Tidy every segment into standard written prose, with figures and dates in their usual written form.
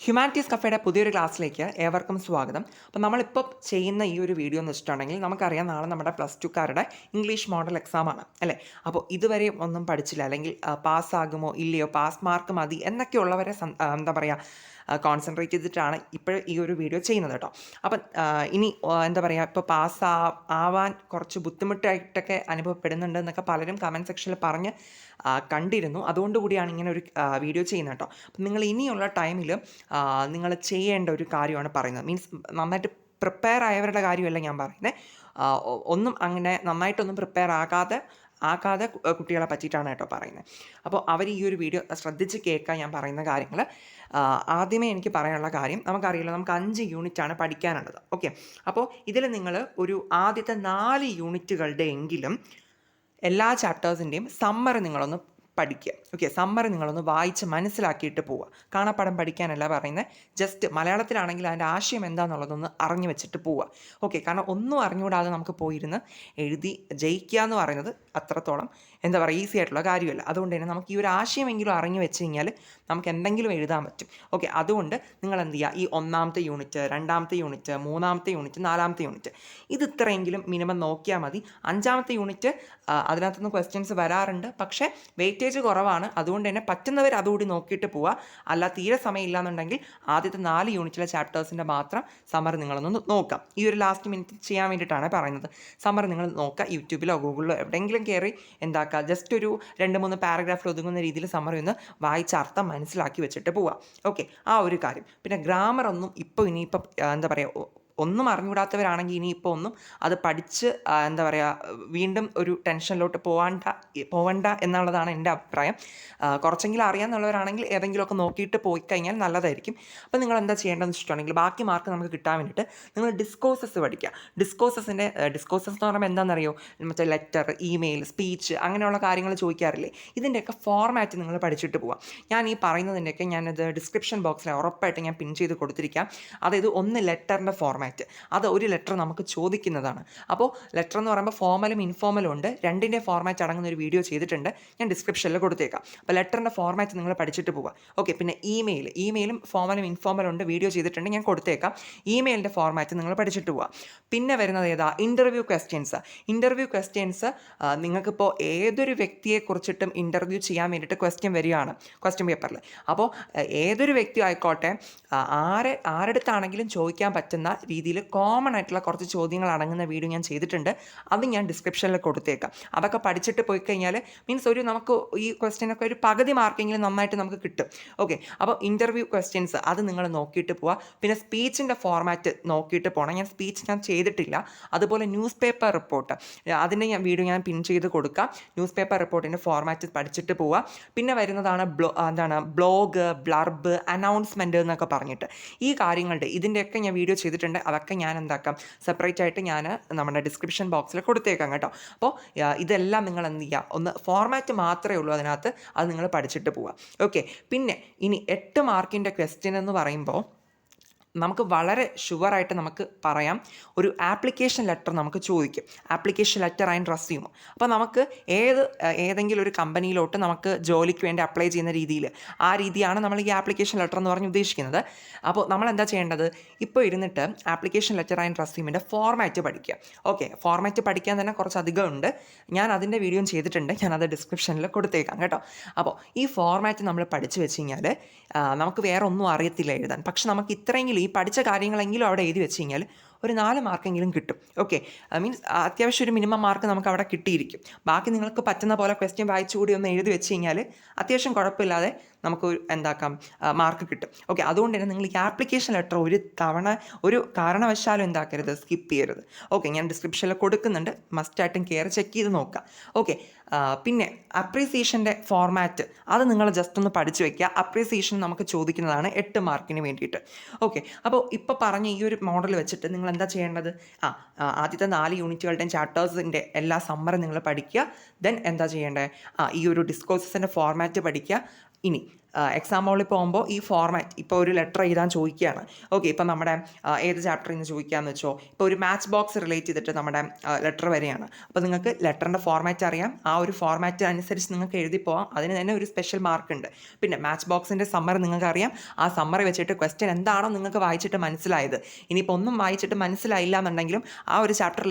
Humanities കഫേയുടെ പുതിയൊരു ക്ലാസ്സിലേക്ക് ഏവർക്കും സ്വാഗതം. അപ്പോൾ നമ്മളിപ്പോൾ ചെയ്യുന്ന ഈ ഒരു വീഡിയോ എന്ന് വെച്ചിട്ടുണ്ടെങ്കിൽ നമുക്കറിയാം നാളെ നമ്മുടെ +2കാരുടെ ഇംഗ്ലീഷ് മോഡൽ എക്സാമാണ് അല്ലേ. അപ്പോൾ ഇതുവരെ ഒന്നും പഠിച്ചില്ല അല്ലെങ്കിൽ പാസ്സാകുമോ ഇല്ലയോ, പാസ് മാർക്ക് മതി എന്നൊക്കെയുള്ളവരെ എന്താ പറയുക കോൺസെൻട്രേറ്റ് ചെയ്തിട്ടാണ് ഇപ്പോൾ ഈ ഒരു വീഡിയോ ചെയ്യുന്നത് കേട്ടോ. അപ്പം ഇനി എന്താ പറയുക, ഇപ്പോൾ ആവാൻ കുറച്ച് ബുദ്ധിമുട്ടായിട്ടൊക്കെ അനുഭവപ്പെടുന്നുണ്ട് എന്നൊക്കെ പലരും കമൻറ്റ് സെക്ഷനിൽ പറഞ്ഞ് കണ്ടിരുന്നു. അതുകൊണ്ടുകൂടിയാണ് ഇങ്ങനെ ഒരു വീഡിയോ ചെയ്യുന്നത് കേട്ടോ. അപ്പം നിങ്ങൾ ഇനിയുള്ള ടൈമിൽ നിങ്ങൾ ചെയ്യേണ്ട ഒരു കാര്യമാണ് പറയുന്നത്. മീൻസ് നന്നായിട്ട് പ്രിപ്പയർ ആയവരുടെ കാര്യമല്ല ഞാൻ പറയുന്നത്. ഒന്നും അങ്ങനെ നന്നായിട്ടൊന്നും പ്രിപ്പയർ ആകാതെ കുട്ടികളെ പറ്റിയിട്ടാണ് കേട്ടോ പറയുന്നത്. അപ്പോൾ അവർ ഈ ഒരു വീഡിയോ ശ്രദ്ധിച്ച് കേൾക്കാൻ ഞാൻ പറയുന്ന കാര്യങ്ങൾ. ആദ്യമേ എനിക്ക് പറയാനുള്ള കാര്യം, നമുക്കറിയില്ല നമുക്ക് 5 യൂണിറ്റാണ് പഠിക്കാനുള്ളത്. ഓക്കെ, അപ്പോൾ ഇതിൽ നിങ്ങൾ ഒരു ആദ്യത്തെ 4 യൂണിറ്റുകളുടെ എങ്കിലും എല്ലാ ചാപ്റ്റേഴ്സിൻ്റെയും സമ്മറി നിങ്ങളൊന്ന് പഠിക്കുക. ഓക്കെ, സമ്മറി നിങ്ങളൊന്ന് വായിച്ച് മനസ്സിലാക്കിയിട്ട് പോവുക. കാണാപ്പാഠം പഠിക്കാനല്ല പറയുന്നത്, ജസ്റ്റ് മലയാളത്തിലാണെങ്കിൽ അതിൻ്റെ ആശയം എന്താണെന്നുള്ളതൊന്ന് അറിഞ്ഞു വെച്ചിട്ട് പോവുക. ഓക്കെ, കാരണം ഒന്നും അറിഞ്ഞുകൂടാതെ നമുക്ക് പോയിരുന്ന് എഴുതി ജയിക്കുക എന്ന് പറയുന്നത് അത്രത്തോളം എന്താ പറയുക ഈസി ആയിട്ടുള്ള കാര്യമല്ല. അതുകൊണ്ട് തന്നെ നമുക്ക് ഈ ഒരു ആശയമെങ്കിലും അറിഞ്ഞു വെച്ച് കഴിഞ്ഞാൽ നമുക്ക് എന്തെങ്കിലും എഴുതാൻ പറ്റും. ഓക്കെ, അതുകൊണ്ട് നിങ്ങൾ എന്ത് ചെയ്യുക, ഈ 1ാമത്തെ യൂണിറ്റ്, 2ാമത്തെ യൂണിറ്റ്, 3ാമത്തെ യൂണിറ്റ്, 4ാമത്തെ യൂണിറ്റ് ഇത് ഇത്രയെങ്കിലും മിനിമം നോക്കിയാൽ മതി. 5ാമത്തെ യൂണിറ്റ് അതിനകത്തുനിന്ന് ക്വസ്റ്റ്യൻസ് വരാറുണ്ട്, പക്ഷേ വെയിറ്റേജ് കുറവാണ്. അതുകൊണ്ട് തന്നെ പറ്റുന്നവർ അതുകൂടി നോക്കിയിട്ട് പോവുക. അല്ല തീരെ സമയമില്ല എന്നുണ്ടെങ്കിൽ ആദ്യത്തെ 4 യൂണിറ്റിലെ ചാപ്റ്റേഴ്സിൻ്റെ മാത്രം സമ്മറി നിങ്ങളൊന്ന് നോക്കാം. ഈ ഒരു ലാസ്റ്റ് മിനിറ്റ് ചെയ്യാൻ വേണ്ടിയിട്ടാണ് പറയുന്നത്. സമ്മറി നിങ്ങൾ നോക്കുക, യൂട്യൂബിലോ ഗൂഗിളിലോ എവിടെയെങ്കിലും കയറി എന്താക്കുക, ജസ്റ്റ് ഒരു 2-3 പാരഗ്രാഫിൽ ഒതുങ്ങുന്ന രീതിയിൽ സമ്മറി ഒന്ന് വായിച്ച അർത്ഥം മനസ്സിലാക്കി വെച്ചിട്ട് പോവാം. ഓക്കെ, ആ ഒരു കാര്യം. പിന്നെ ഗ്രാമർ ഒന്നും ഇനിയിപ്പോൾ എന്താ പറയുക, ഒന്നും അറിഞ്ഞുകൂടാത്തവരാണെങ്കിൽ ഇനിയിപ്പോൾ ഒന്നും അത് പഠിച്ച് എന്താ പറയുക വീണ്ടും ഒരു ടെൻഷനിലോട്ട് പോവണ്ട എന്നുള്ളതാണ് എൻ്റെ അഭിപ്രായം. കുറച്ചെങ്കിലും അറിയാമെന്നുള്ളവരാണെങ്കിൽ ഏതെങ്കിലുമൊക്കെ നോക്കിയിട്ട് പോയി കഴിഞ്ഞാൽ നല്ലതായിരിക്കും. അപ്പോൾ നിങ്ങൾ എന്താ ചെയ്യേണ്ടതെന്ന് വെച്ചിട്ടുണ്ടെങ്കിൽ ബാക്കി മാർക്ക് നമുക്ക് കിട്ടാൻ വേണ്ടിയിട്ട് നിങ്ങൾ ഡിസ്കോഴ്സസ് പഠിക്കുക. ഡിസ്കോഴ്സസ് എന്ന് പറയുമ്പോൾ എന്താണെന്നറിയോ, മറ്റേ ലെറ്റർ, ഇമെയിൽ, സ്പീച്ച് അങ്ങനെയുള്ള കാര്യങ്ങൾ ചോദിക്കാറില്ലേ, ഇതിൻ്റെയൊക്കെ ഫോർമാറ്റ് നിങ്ങൾ പഠിച്ചിട്ട് പോവാം. ഞാൻ ഈ പറയുന്നതിൻ്റെയൊക്കെ ഞാനത് ഡിസ്ക്രിപ്ഷൻ ബോക്സിൽ ഉറപ്പായിട്ട് ഞാൻ പിൻ ചെയ്ത് കൊടുത്തിരിക്കാം. അതായത് ഒന്ന് ലെറ്ററിൻ്റെ ഫോർമാറ്റ്, അത് ഒരു ലെറ്റർ നമുക്ക് ചോദിക്കുന്നതാണ്. അപ്പോൾ ലെറ്റർ എന്ന് പറയുമ്പോൾ ഫോർമലും ഇൻഫോർമലും ഉണ്ട്, രണ്ടിൻ്റെ ഫോർമാറ്റ് അടങ്ങുന്ന ഒരു വീഡിയോ ചെയ്തിട്ടുണ്ട്, ഞാൻ ഡിസ്ക്രിപ്ഷനിൽ കൊടുത്തേക്കാം. അപ്പോൾ ലെറ്ററിൻ്റെ ഫോർമാറ്റ് നിങ്ങൾ പഠിച്ചിട്ട് പോവുക. ഓക്കെ, പിന്നെ ഇമെയിലും ഫോർമലും ഇൻഫോർമലും ഉണ്ട്, വീഡിയോ ചെയ്തിട്ടുണ്ട്, ഞാൻ കൊടുത്തേക്കാം. ഇമെയിലിൻ്റെ ഫോർമാറ്റ് നിങ്ങൾ പഠിച്ചിട്ട് പോവുക. പിന്നെ വരുന്നത് ഏതാ, ഇൻ്റർവ്യൂ ക്വസ്റ്റ്യൻസ് നിങ്ങൾക്കിപ്പോൾ ഏതൊരു വ്യക്തിയെക്കുറിച്ചിട്ടും ഇൻ്റർവ്യൂ ചെയ്യാൻ വേണ്ടിയിട്ട് ക്വസ്റ്റ്യൻ വരികയാണ് ക്വസ്റ്റ്യൻ പേപ്പറിൽ. അപ്പോൾ ഏതൊരു വ്യക്തി ആയിക്കോട്ടെ, ആരെടുത്താണെങ്കിലും ചോദിക്കാൻ പറ്റുന്ന രീതിയിൽ കോമൺ ആയിട്ടുള്ള കുറച്ച് ചോദ്യങ്ങൾ അടങ്ങുന്ന വീഡിയോ ഞാൻ ചെയ്തിട്ടുണ്ട്, അത് ഞാൻ ഡിസ്ക്രിപ്ഷനിൽ കൊടുത്തേക്കാം. അതൊക്കെ പഠിച്ചിട്ട് പോയി കഴിഞ്ഞാൽ മീൻസ് നമുക്ക് ഈ ക്വസ്റ്റ്യനൊക്കെ ഒരു പകുതി മാർക്കെങ്കിലും നന്നായിട്ട് നമുക്ക് കിട്ടും. ഓക്കെ, അപ്പോൾ ഇൻ്റർവ്യൂ ക്വസ്റ്റ്യൻസ് അത് നിങ്ങൾ നോക്കിയിട്ട് പോവുക. പിന്നെ സ്പീച്ചിൻ്റെ ഫോർമാറ്റ് നോക്കിയിട്ട് പോകണം. സ്പീച്ച് ഞാൻ ചെയ്തിട്ടില്ല. അതുപോലെ ന്യൂസ് പേപ്പർ റിപ്പോർട്ട്, അതിൻ്റെ വീഡിയോ ഞാൻ പിൻ ചെയ്ത് കൊടുക്കാം. ന്യൂസ് പേപ്പർ റിപ്പോർട്ടിൻ്റെ ഫോർമാറ്റ് പഠിച്ചിട്ട് പോവുക. പിന്നെ വരുന്നതാണ് ബ്ലോഗ്, ബ്ലർബ്, അനൗൺസ്മെൻറ്റ് എന്നൊക്കെ പറഞ്ഞിട്ട് ഈ കാര്യങ്ങളുടെ ഇതിൻ്റെയൊക്കെ ഞാൻ വീഡിയോ ചെയ്തിട്ടുണ്ട്. അതൊക്കെ ഞാൻ എന്താക്കാം, സെപ്പറേറ്റ് ആയിട്ട് ഞാൻ നമ്മുടെ ഡിസ്ക്രിപ്ഷൻ ബോക്സിൽ കൊടുത്തേക്കാം കേട്ടോ. അപ്പോൾ ഇതെല്ലാം നിങ്ങൾ എന്ത് ചെയ്യുക, ഒന്ന് ഫോർമാറ്റ് മാത്രമേ ഉള്ളൂ അതിനകത്ത്, അത് നിങ്ങൾ പഠിച്ചിട്ട് പോവുക. ഓക്കെ, പിന്നെ ഇനി 8 മാർക്കിൻ്റെ ക്വസ്റ്റ്യൻ എന്ന് പറയുമ്പോൾ നമുക്ക് വളരെ ഷുവറായിട്ട് നമുക്ക് പറയാം, ഒരു ആപ്ലിക്കേഷൻ ലെറ്റർ നമുക്ക് ചോദിക്കും. Application letter and resume. അപ്പോൾ നമുക്ക് ഏതെങ്കിലും ഒരു കമ്പനിയിലോട്ട് നമുക്ക് ജോലിക്ക് വേണ്ടി അപ്ലൈ ചെയ്യുന്ന രീതിയിൽ, ആ രീതിയാണ് നമ്മൾ ഈ ആപ്ലിക്കേഷൻ ലെറ്റർ എന്ന് പറഞ്ഞ് ഉദ്ദേശിക്കുന്നത്. അപ്പോൾ നമ്മൾ എന്താ ചെയ്യേണ്ടത്, ഇപ്പോൾ ഇരുന്നിട്ട് ആപ്ലിക്കേഷൻ ലെറ്റർ ആൻഡ് റെസ്യൂമിൻ്റെ ഫോർമാറ്റ് പഠിക്കുക. ഓക്കെ, ഫോർമാറ്റ് പഠിക്കാൻ തന്നെ കുറച്ചധികം ഉണ്ട്, ഞാൻ അതിൻ്റെ വീഡിയോ ചെയ്തിട്ടുണ്ട്, ഞാനത് ഡിസ്ക്രിപ്ഷനിൽ കൊടുത്തേക്കാം കേട്ടോ. അപ്പോൾ ഈ ഫോർമാറ്റ് നമ്മൾ പഠിച്ചു വെച്ച് കഴിഞ്ഞാൽ നമുക്ക് വേറെ ഒന്നും അറിയത്തില്ല എഴുതാൻ, പക്ഷെ നമുക്ക് ഇത്രയെങ്കിലും ഈ പഠിച്ച കാര്യങ്ങളെങ്കിലും അവിടെ എഴുതി വെച്ച് കഴിഞ്ഞാൽ ഒരു 4 മാർക്കെങ്കിലും കിട്ടും. ഓക്കെ, മീൻസ് അത്യാവശ്യം ഒരു മിനിമം മാർക്ക് നമുക്ക് അവിടെ കിട്ടിയിരിക്കും. ബാക്കി നിങ്ങൾക്ക് പറ്റുന്ന പോലെ ക്വസ്റ്റ്യൻ വായിച്ചുകൂടി ഒന്ന് എഴുതി വെച്ച് കഴിഞ്ഞാൽ അത്യാവശ്യം കുഴപ്പമില്ലാതെ നമുക്ക് എന്താക്കാം, മാർക്ക് കിട്ടും. ഓക്കെ, അതുകൊണ്ട് തന്നെ നിങ്ങൾ ഈ ആപ്ലിക്കേഷൻ ലെറ്റർ ഒരു തവണ ഒരു കാരണവശാലും എന്താക്കരുത്, സ്കിപ്പ് ചെയ്യരുത്. ഓക്കെ, ഞാൻ ഡിസ്ക്രിപ്ഷനിൽ കൊടുക്കുന്നുണ്ട്, മസ്റ്റായിട്ടും കയറി ചെക്ക് ചെയ്ത് നോക്കുക. ഓക്കെ, പിന്നെ അപ്രീസിയേഷൻ്റെ ഫോർമാറ്റ് അത് നിങ്ങൾ ജസ്റ്റ് ഒന്ന് പഠിച്ചു വയ്ക്കുക. അപ്രീസിയേഷൻ നമുക്ക് ചോദിക്കുന്നതാണ് 8 മാർക്കിന് വേണ്ടിയിട്ട്. ഓക്കെ, അപ്പോൾ ഇപ്പോൾ പറഞ്ഞ ഈ ഒരു മോഡൽ വെച്ചിട്ട് നിങ്ങൾ എന്താ ചെയ്യേണ്ടത്, ആദ്യത്തെ 4 യൂണിറ്റുകളുടെയും ചാപ്റ്റേഴ്സിൻ്റെ എല്ലാ സമ്മറി നിങ്ങൾ പഠിക്കുക. ദെൻ എന്താ ചെയ്യേണ്ടത്, ഈ ഒരു ഡിസ്കോഴ്സസിൻ്റെ ഫോർമാറ്റ് പഠിക്കുക. ഇനി എക്സാം ഹോളിൽ പോകുമ്പോൾ ഈ ഫോർമാറ്റ് ഇപ്പോൾ ഒരു ലെറ്റർ എഴുതാൻ ചോദിക്കുകയാണ്. ഓക്കെ, ഇപ്പോൾ നമ്മുടെ ഏത് ചാപ്റ്ററിൽ നിന്ന് ചോദിക്കാമെന്ന് വെച്ചോ, ഇപ്പോൾ ഒരു മാച്ച് ബോക്സ് റിലേറ്റ് ചെയ്തിട്ട് നമ്മുടെ ലെറ്റർ വരെയാണ്. അപ്പോൾ നിങ്ങൾക്ക് ലെറ്ററിൻ്റെ ഫോർമാറ്റ് അറിയാം, ആ ഒരു ഫോർമാറ്റ് അനുസരിച്ച് നിങ്ങൾക്ക് എഴുതി പോകാം. അതിന് തന്നെ ഒരു സ്പെഷ്യൽ മാർക്ക് ഉണ്ട്. പിന്നെ മാച്ച് ബോക്സിൻ്റെ സമ്മറി നിങ്ങൾക്ക് അറിയാം, ആ സമ്മറി വെച്ചിട്ട് ക്വസ്റ്റ്യൻ എന്താണോ നിങ്ങൾക്ക് വായിച്ചിട്ട് മനസ്സിലായത്, ഇനിയിപ്പോൾ ഒന്നും വായിച്ചിട്ട് മനസ്സിലായില്ല എന്നുണ്ടെങ്കിലും ആ ഒരു ചാപ്റ്റർ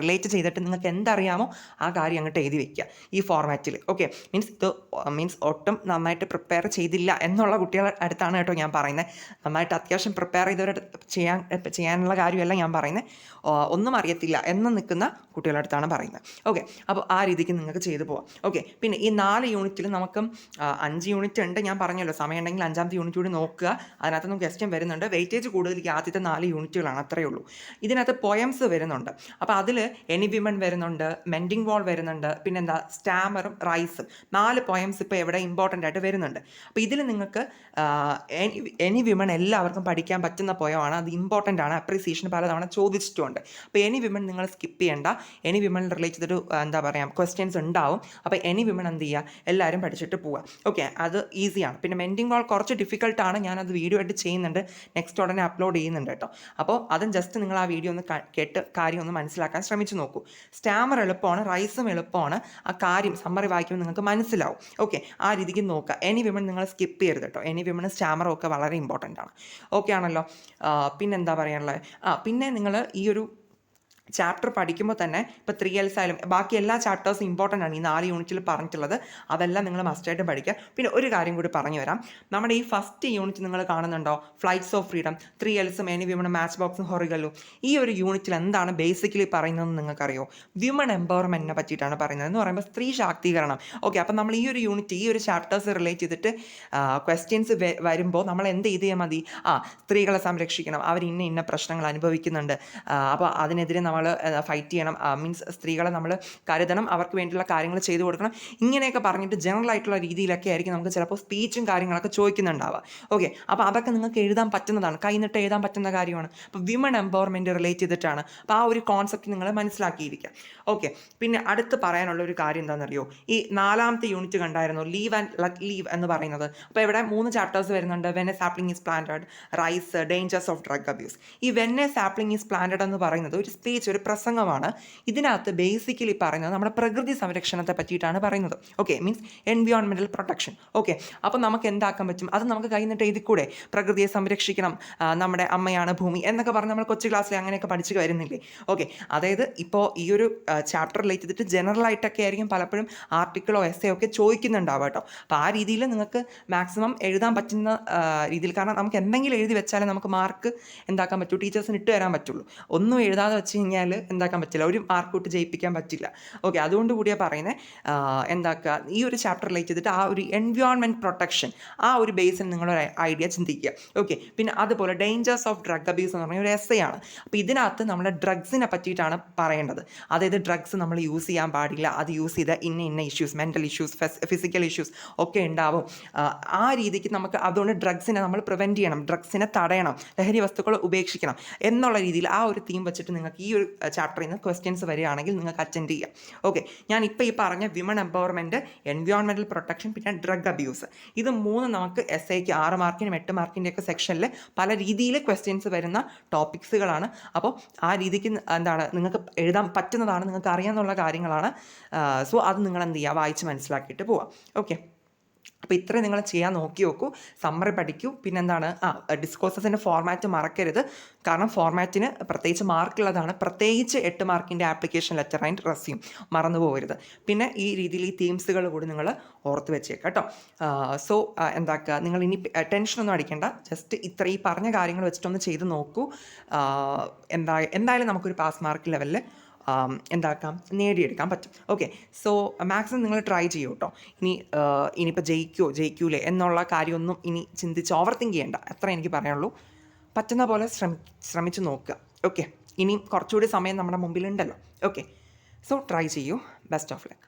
റിലേറ്റ് ചെയ്തിട്ട് നിങ്ങൾക്ക് എന്തറിയാമോ ആ കാര്യം അങ്ങോട്ട് എഴുതി വയ്ക്കുക ഈ ഫോർമാറ്റിൽ. ഓക്കെ, മീൻസ് ഒട്ടും നന്നായിട്ട് പ്രിപ്പയർ ചെയ്തില്ല എന്നുള്ള കുട്ടികളുടെ അടുത്താണ് കേട്ടോ ഞാൻ പറയുന്നത്. നന്നായിട്ട് അത്യാവശ്യം പ്രിപ്പയർ ചെയ്തവരുടെ ചെയ്യാനുള്ള കാര്യമല്ല ഞാൻ പറയുന്നത്. ഒന്നും അറിയത്തില്ല എന്ന് നിൽക്കുന്ന കുട്ടികളുടെ അടുത്താണ് പറയുന്നത്. ഓക്കെ, അപ്പോൾ ആ രീതിക്ക് നിങ്ങൾക്ക് ചെയ്തു പോവാം. ഓക്കെ, പിന്നെ ഈ 4 യൂണിറ്റിൽ നമുക്ക് 5 യൂണിറ്റ് ഉണ്ട്. ഞാൻ പറഞ്ഞല്ലോ, സമയം ഉണ്ടെങ്കിൽ 5ാമത്തെ യൂണിറ്റ് കൂടി നോക്കുക. അതിനകത്തൊന്നും ക്വസ്റ്റ്യൻ വരുന്നുണ്ട്. വെയിറ്റേജ് കൂടുതൽ ആദ്യത്തെ 4 യൂണിറ്റുകളാണ്, അത്രയേ ഉള്ളൂ. ഇതിനകത്ത് പോയംസ് വരുന്നുണ്ട്. അപ്പോൾ അതിൽ എനി വിമൺ വരുന്നുണ്ട്, മെൻഡിങ് വാൾ വരുന്നുണ്ട്, പിന്നെന്താ സ്റ്റാമറും റൈസും. 4 പോയംസ് ഇപ്പോൾ എവിടെ ഇമ്പോർട്ടൻ്റ് ആയിട്ട് വരുന്നുണ്ട്. അപ്പോൾ ഇതിൽ നിങ്ങൾക്ക് എനി വിമൺ എല്ലാവർക്കും പഠിക്കാൻ പറ്റുന്ന പോയമാണ്. അത് ഇമ്പോർട്ടൻ്റ് ആണ്, അപ്രീസിയേഷൻ പലതവണ ചോദിച്ചിട്ടുമുണ്ട്. അപ്പോൾ എനി വിമൺ നിങ്ങൾ സ്കിപ്പ് ചെയ്യേണ്ട. എനി വിമൺ റിലേറ്റ് ചെയ്തിട്ട് എന്താ പറയുക ക്വസ്റ്റ്യൻസ് ഉണ്ടാവും. അപ്പോൾ എനി വിമൺ എന്ത് ചെയ്യുക, എല്ലാവരും പഠിച്ചിട്ട് പോവുക. ഓക്കെ, അത് ഈസിയാണ്. പിന്നെ മെൻഡിങ് വാൾ കുറച്ച് ഡിഫിക്കൽട്ടാണ്, ഞാനത് വീഡിയോ ആയിട്ട് ചെയ്യുന്നുണ്ട്, നെക്സ്റ്റ് ഉടനെ അപ്ലോഡ് ചെയ്യുന്നുണ്ട് കേട്ടോ. അപ്പോൾ അതും ജസ്റ്റ് നിങ്ങൾ ആ വീഡിയോ ഒന്ന് കേട്ട് കാര്യം ഒന്ന് മനസ്സിലാക്കാൻ ശ്രമിച്ചു നോക്കൂ. സ്റ്റാമർ എളുപ്പമാണ്, റൈസും എളുപ്പമാണ്. ആ കാര്യം സമ്മറി വായിക്കുമ്പോൾ നിങ്ങൾക്ക് മനസ്സിലാവും. ഓക്കെ, ആ രീതിക്ക് നോക്കുക. എനി വിമൺ നിങ്ങൾ സ്കിപ്പ് ചെയ്യരുത് കേട്ടോ. എനി വിമൺ സ്റ്റാമറും ഒക്കെ വളരെ ഇമ്പോർട്ടൻ്റ് ആണ്. ഓക്കെ ആണല്ലോ. പിന്നെന്താ പറയാനുള്ളത്, പിന്നെ നിങ്ങൾ ഈ ഒരു ചാപ്റ്റർ പഠിക്കുമ്പോൾ തന്നെ ഇപ്പോൾ 3Ls ആയാലും ബാക്കി എല്ലാ ചാപ്റ്റേഴ്സും ഇമ്പോർട്ടൻ്റ് ആണ് ഈ 4 യൂണിറ്റിൽ പറഞ്ഞിട്ടുള്ളത്. അതെല്ലാം നിങ്ങൾ മസ്റ്റായിട്ട് പഠിക്കുക. പിന്നെ ഒരു കാര്യം കൂടി പറഞ്ഞു വരാം. നമ്മുടെ ഈ ഫസ്റ്റ് യൂണിറ്റ് നിങ്ങൾ കാണുന്നുണ്ടോ, ഫ്ലൈറ്റ്സ് ഓഫ് ഫ്രീഡം, 3Lസും എനി വിമൺ, മാച്ച് ബോക്സും, ഹൊറിഗലും. ഈ ഒരു യൂണിറ്റിൽ എന്താണ് ബേസിക്കലി പറയുന്നതെന്ന് നിങ്ങൾക്കറിയോ? വിമൺ എംപവർമെൻറ്റിനെ പറ്റിയിട്ടാണ് പറയുന്നത്. എന്ന് പറയുമ്പോൾ സ്ത്രീ ശാക്തീകരണം. ഓക്കെ, അപ്പോൾ നമ്മൾ ഈ ഒരു യൂണിറ്റ്, ഈ ഒരു ചാപ്റ്റേഴ്സ് റിലേറ്റ് ചെയ്തിട്ട് ക്വസ്റ്റ്യൻസ് വരുമ്പോൾ നമ്മൾ എന്ത് ചെയ്താൽ മതി, സ്ത്രീകളെ സംരക്ഷിക്കണം, അവർ ഇന്ന പ്രശ്നങ്ങൾ അനുഭവിക്കുന്നുണ്ട്, അപ്പോൾ അതിനെതിരെ നമ്മൾ ഫൈറ്റ് ചെയ്യണം, മീൻസ് സ്ത്രീകളെ നമ്മൾ കരുതണം, അവർക്ക് വേണ്ടിയുള്ള കാര്യങ്ങൾ ചെയ്തു കൊടുക്കണം, ഇങ്ങനെയൊക്കെ പറഞ്ഞിട്ട് ജനറൽ ആയിട്ടുള്ള രീതിയിലൊക്കെ ആയിരിക്കും നമുക്ക് ചിലപ്പോൾ സ്പീച്ചും കാര്യങ്ങളൊക്കെ ചോദിക്കുന്നുണ്ടാവുക. ഓക്കെ, അപ്പോൾ അതൊക്കെ നിങ്ങൾക്ക് എഴുതാൻ പറ്റുന്നതാണ്, കൈന്നിട്ട് എഴുതാൻ പറ്റുന്ന കാര്യമാണ്. അപ്പോൾ വിമൺ എംപവർമെൻറ്റ് റിലേറ്റ് ചെയ്തിട്ടാണ്. അപ്പോൾ ആ ഒരു കോൺസെപ്റ്റ് നിങ്ങൾ മനസ്സിലാക്കിയിരിക്കുക. ഓക്കെ, പിന്നെ അടുത്ത് പറയാനുള്ള ഒരു കാര്യം എന്താണെന്നറിയോ, ഈ 4ാമത്തെ യൂണിറ്റ് കണ്ടായിരുന്നു, ലീവ് ആൻഡ് ലെറ്റ് ലീവ് എന്ന് പറയുന്നത്. അപ്പോൾ ഇവിടെ 3 ചാപ്റ്റേഴ്സ് വരുന്നുണ്ട്. When a sapling is planted, rice, dangers of drug abuse. ഈ when a sapling is planted എന്ന് പറയുന്നത് ഒരു സ്പീച്ച്, ഒരു പ്രസംഗമാണ്. ഇതിനകത്ത് ബേസിക്കലി പറയുന്നത് നമ്മുടെ പ്രകൃതി സംരക്ഷണത്തെ പറ്റിയിട്ടാണ് പറയുന്നത്. Okay, means environmental protection. Okay, അപ്പോൾ നമുക്ക് എന്താക്കാൻ പറ്റും, അത് നമുക്ക് കൈന്നിട്ട് എഴുതിക്കൂടെ, പ്രകൃതിയെ സംരക്ഷിക്കണം, നമ്മുടെ അമ്മയാണ് ഭൂമി എന്നൊക്കെ പറഞ്ഞ് നമ്മൾ കൊച്ചു ക്ലാസ്സിൽ അങ്ങനെയൊക്കെ പഠിച്ചു വരുന്നില്ലേ. ഓക്കെ, അതായത് ഇപ്പോൾ ഈ ഒരു ചാപ്റ്റർ റിലേറ്റ് ചെയ്തിട്ട് ജനറൽ ആയിട്ടൊക്കെ ആയിരിക്കും പലപ്പോഴും ആർട്ടിക്കിളോ എസ്സേ ഒക്കെ ചോദിക്കുന്നുണ്ടാവുക കേട്ടോ. അപ്പോൾ ആ രീതിയിൽ നിങ്ങൾക്ക് മാക്സിമം എഴുതാൻ പറ്റുന്ന രീതിയിൽ, കാരണം നമുക്ക് എന്തെങ്കിലും എഴുതി വെച്ചാലേ നമുക്ക് മാർക്ക് എന്താക്കാൻ പറ്റൂ, ടീച്ചേഴ്സിന് ഇട്ട് തരാൻ പറ്റുള്ളൂ. ഒന്നും എഴുതാതെ വെച്ച് കഴിഞ്ഞാൽ എന്താക്കാൻ പറ്റില്ല, ഒരു മാർക്ക് തൊട്ട് ജയിപ്പിക്കാൻ പറ്റില്ല. ഓക്കെ, അതുകൊണ്ട് കൂടിയാണ് പറയുന്നത്, എന്താക്കുക, ഈ ഒരു ചാപ്റ്റർ റിലേറ്റ് ചെയ്തിട്ട് ആ ഒരു എൻവിയോൺമെൻറ്റ് പ്രൊട്ടക്ഷൻ, ആ ഒരു ബേസിൽ നിങ്ങളൊരു ഐഡിയ ചിന്തിക്കുക. ഓക്കെ, പിന്നെ അതുപോലെ ഡേഞ്ചേഴ്സ് ഓഫ് ഡ്രഗ് അബ്യൂസ് എന്ന് പറഞ്ഞ ഒരു എസ്സേ ആണ്. അപ്പോൾ ഇതിനകത്ത് നമ്മുടെ ഡ്രഗ്സിനെ പറ്റിയിട്ടാണ് പറയേണ്ടത്. അതായത് ഡ്രഗ്സ് നമ്മൾ യൂസ് ചെയ്യാൻ പാടില്ല, അത് യൂസ് ചെയ്താൽ ഇന്ന issues, mental issues, physical issues ഒക്കെ ഉണ്ടാവും. ആ രീതിക്ക് നമുക്ക് അതുകൊണ്ട് ഡ്രഗ്സിനെ നമ്മൾ പ്രിവെൻറ്റ് ചെയ്യണം, ഡ്രഗ്സിനെ തടയണം, ലഹരി വസ്തുക്കൾ ഉപേക്ഷിക്കണം എന്നുള്ള രീതിയിൽ ആ ഒരു തീം വെച്ചിട്ട് നിങ്ങൾക്ക് ഈ ഒരു ചാപ്റ്ററിൽ നിന്ന് ക്വസ്റ്റ്യൻസ് വരികയാണെങ്കിൽ നിങ്ങൾക്ക് അറ്റൻഡ് ചെയ്യാം. ഓക്കെ, ഞാൻ ഇപ്പോൾ ഈ പറഞ്ഞ വിമൺ എംപവർമെൻറ്റ്, എൻവിയോൺമെൻറ്റൽ പ്രൊട്ടക്ഷൻ, പിന്നെ ഡ്രഗ് അബ്യൂസ്, ഇത് 3 നമുക്ക് എസ്സേക്ക് 6 മാർക്കിനും 8 മാർക്കിൻ്റെയൊക്കെ സെക്ഷനിൽ പല രീതിയിൽ ക്വസ്റ്റ്യൻസ് വരുന്ന ടോപ്പിക്സുകളാണ്. അപ്പോൾ ആ രീതിക്ക് എന്താണ് നിങ്ങൾക്ക് എഴുതാൻ പറ്റുന്നതാണ്, നിങ്ങൾക്ക് അറിയാമെന്നുള്ള കാര്യങ്ങളാണ്. സോ അത് നിങ്ങൾ എന്ത് ചെയ്യുക, വായിച്ച് മനസ്സിലാക്കിയിട്ട് പോവാം. ഓക്കെ, അപ്പോൾ ഇത്രയും നിങ്ങൾ ചെയ്യാൻ നോക്കി നോക്കൂ, സമ്മറി പഠിക്കൂ. പിന്നെന്താണ്, ഡിസ്കോഴ്സസിൻ്റെ ഫോർമാറ്റ് മറക്കരുത്, കാരണം ഫോർമാറ്റിന് പ്രത്യേകിച്ച് മാർക്കുള്ളതാണ്, പ്രത്യേകിച്ച് 8 മാർക്കിൻ്റെ ആപ്ലിക്കേഷൻ ലെറ്റർ ആൻഡ് റെസ്യൂം മറന്നു പോകരുത്. പിന്നെ ഈ രീതിയിൽ ഈ തീംസുകൾ കൂടി നിങ്ങൾ ഓർത്ത് വെച്ചേക്കാം കേട്ടോ. സോ എന്താക്കുക, നിങ്ങൾ ഇനി ടെൻഷനൊന്നും അടിക്കേണ്ട, ജസ്റ്റ് ഈ പറഞ്ഞ കാര്യങ്ങൾ വെച്ചിട്ടൊന്ന് ചെയ്ത് നോക്കൂ. എന്തായാലും നമുക്കൊരു പാസ് മാർക്ക് ലെവലിൽ എന്താക്കാം, നേടിയെടുക്കാൻ പറ്റും. ഓക്കെ, സോ മാക്സിമം നിങ്ങൾ ട്രൈ ചെയ്യൂ കേട്ടോ. ഇനിയിപ്പോൾ ജയിക്കൂലേ എന്നുള്ള കാര്യമൊന്നും ഇനി ചിന്തിച്ച് ഓവർ തിങ്ക് ചെയ്യേണ്ട, അത്ര എനിക്ക് പറയാനുള്ളൂ. പറ്റുന്ന പോലെ ശ്രമിച്ച് നോക്കുക. ഓക്കെ, ഇനി കുറച്ചുകൂടി സമയം നമ്മുടെ മുമ്പിലുണ്ടല്ലോ. ഓക്കെ, സോ ട്രൈ ചെയ്യൂ. Best of luck.